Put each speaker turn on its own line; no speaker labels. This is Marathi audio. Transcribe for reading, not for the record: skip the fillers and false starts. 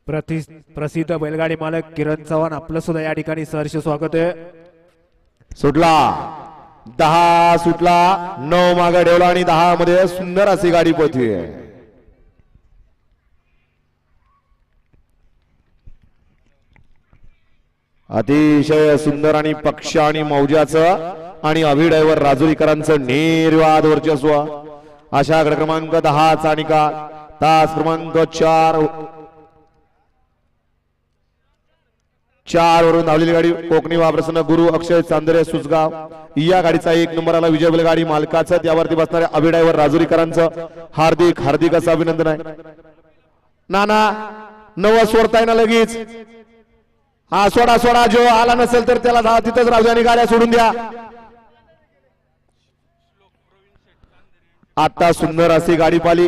प्रसिद्ध बैलगाडी मालक किरण चव्हाण आपलं सुद्धा या ठिकाणी सहर्ष स्वागत आहे.
सुटला 10 सुटला 9 मागे ठेवला आणि 10 मध्ये सुंदर अशी गाडी पोहोचली आहे. अतिशय सुंदर आणि पक्ष आणि मौजाचं आणि अभिडयवर राजुरीकरांचं निर्वाद वर्चस्व अशा गट क्रमांक 10 चा निकाल तास क्रमांक 4 वरून धावलेली गाडी कोकणी वाप्रसन्न गुरु अक्षय चांदरे सुसगाव या गाडीचा 1 नंबरला विजय बैलगाडी मालकाचं त्यावरती बसणाऱ्या अभिडयवर राजुरीकरांचं हार्दिक हार्दिक असं अभिनंदन आहे. नाना नवं सोडताय ना लगेच. हा सोडा सोडा जो आला नसेल तर त्याला तिथंच राहू द्या आणि गाड्या सोडून द्या. आता सुंदर अशी गाडी पाली.